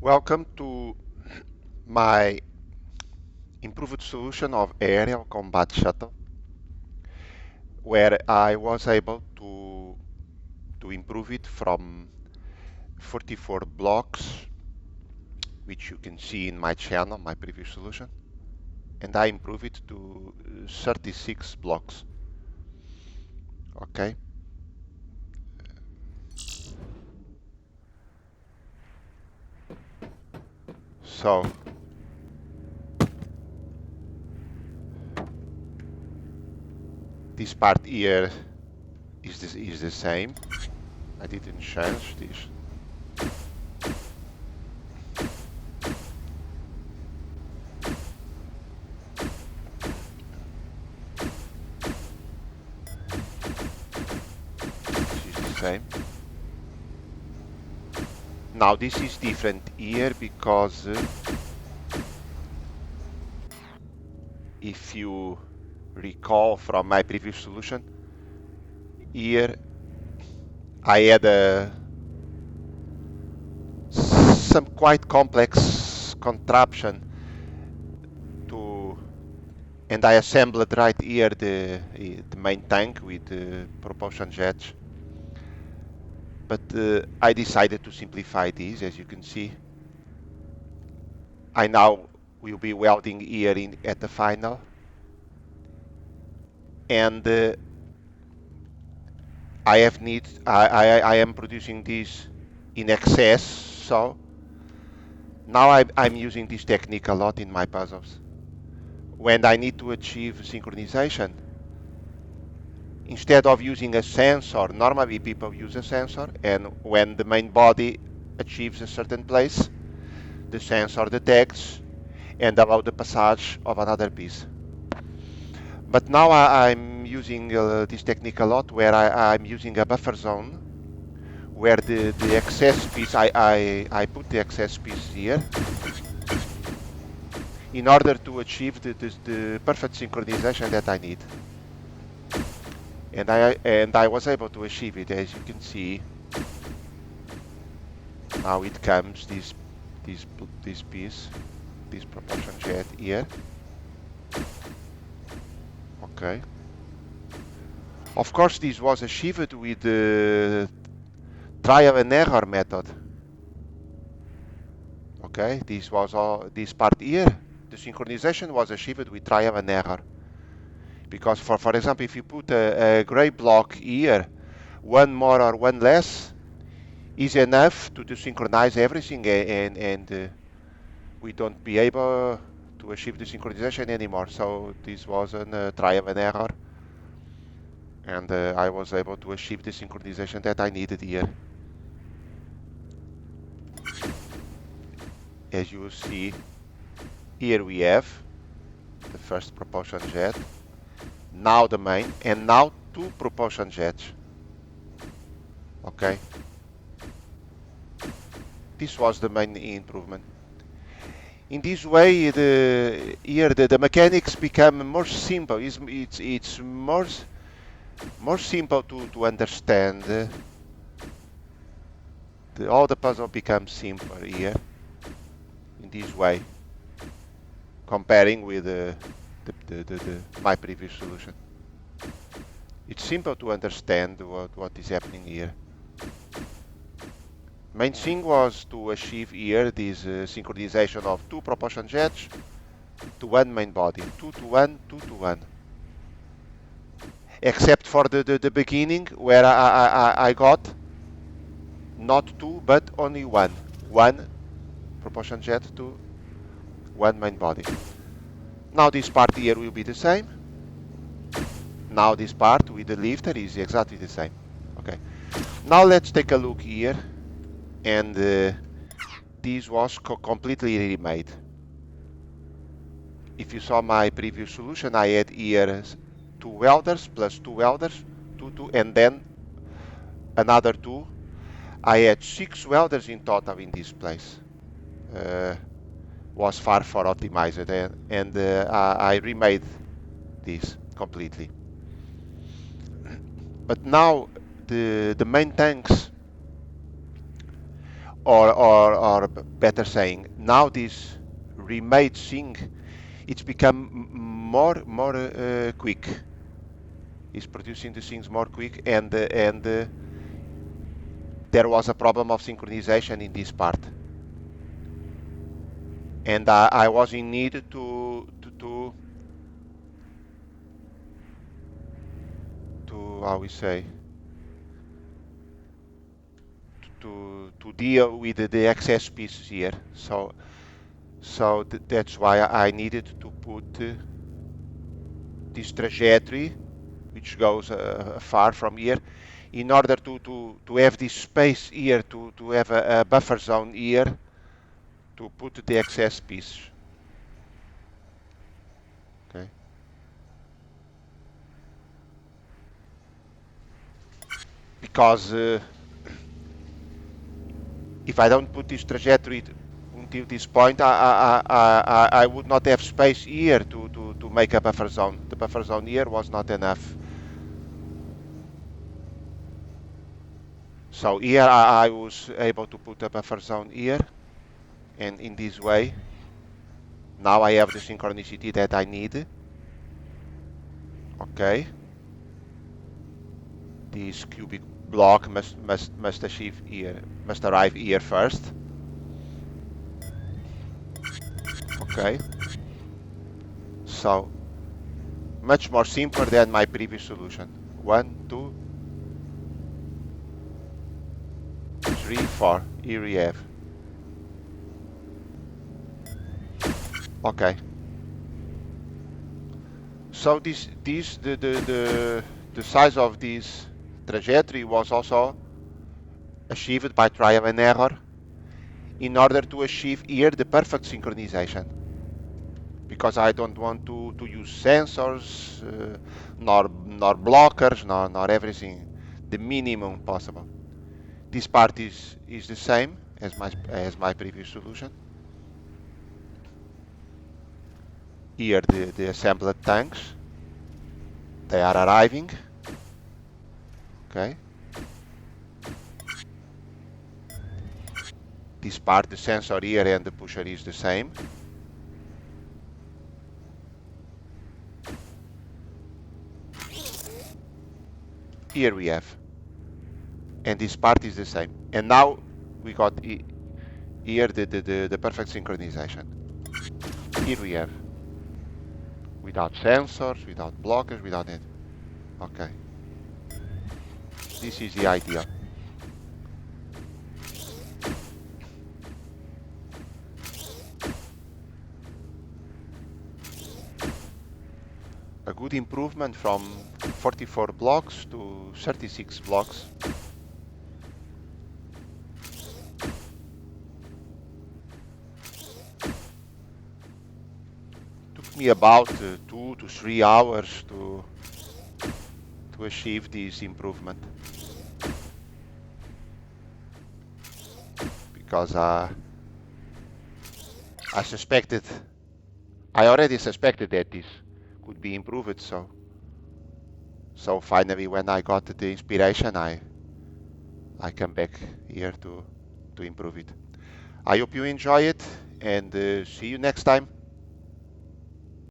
Welcome to my improved solution of aerial combat shuttle, where I was able to improve it from 44 blocks, which you can see in my channel, my previous solution, and I improve it to 36 blocks. Okay, so this part here is the same. I didn't change this. This is the same. Now this is different here because if you recall from my previous solution, here I had some quite complex contraption to, and I assembled right here the main tank with the propulsion jets. But I decided to simplify this, as you can see. I now will be welding here at the final, and I am producing this in excess, so now I'm using this technique a lot in my puzzles. When I need to achieve synchronization, instead of using a sensor, normally people use a sensor, and when the main body achieves a certain place, the sensor detects and allows the passage of another piece. But now I'm using this technique a lot, where I'm using a buffer zone, where the excess piece, I put the excess piece here in order to achieve the perfect synchronization that I need. And I was able to achieve it, as you can see. Now it comes this piece, this propulsion jet here. Okay. Of course, this was achieved with the trial and error method. Okay, this was all this part here. The synchronization was achieved with trial and error. Because for example, if you put a gray block here, one more or one less is enough to synchronize everything, and we don't be able to achieve the synchronization anymore. So this was a trial and error, and I was able to achieve the synchronization that I needed here. As you see, here we have the first propulsion jet, now the main, and now two propulsion jets. Okay, this was the main improvement. In this way, the mechanics become more simple. It's more simple to understand. All the puzzle becomes simpler here in this way, comparing with my previous solution. It's simple to understand what is happening here. Main thing was to achieve here this synchronization of two propulsion jets to one main body, 2 to 1, 2 to 1. Except for the beginning, where I got not two but only one propulsion jet to one main body. Now this part here will be the same. Now this part with the lifter is exactly the same. Okay, now let's take a look here, and this was completely remade. If you saw my previous solution, I had here two welders plus two welders, two, and then another two. I had 6 welders in total in this place. Was far for optimized, and I remade this completely. But now the main tanks or better saying, now this remade thing, it's become more quick. It's producing the things more quick, and there was a problem of synchronization in this part, and I was in need to how we say to deal with the excess pieces here. So that's why I needed to put this trajectory, which goes far from here, in order to have this space here, to have a buffer zone here, to put the excess piece. Okay. Because if I don't put this trajectory until this point, I would not have space here to make a buffer zone. The buffer zone here was not enough. So here I was able to put a buffer zone here, and in this way, now I have the synchronicity that I need. Okay. This cubic block must achieve here, must arrive here first. Okay. So much more simpler than my previous solution. 1, 2, 3, 4. Here we have. Okay. So the size of this trajectory was also achieved by trial and error in order to achieve here the perfect synchronization. Because I don't want to use sensors, nor blockers, nor everything, the minimum possible. This part is the same as my previous solution. Here the assembled tanks, they are arriving. Okay. This part, the sensor here and the pusher is the same. Here we have, and this part is the same. And now we got here the perfect synchronization. Here we have, without sensors, without blockers, without it. Okay. This is the idea. A good improvement from 44 blocks to 36 blocks. Took me about 2 to 3 hours to achieve this improvement. Because I already suspected that this could be improved, so finally when I got the inspiration, I come back here to improve it. I hope you enjoy it, and see you next time.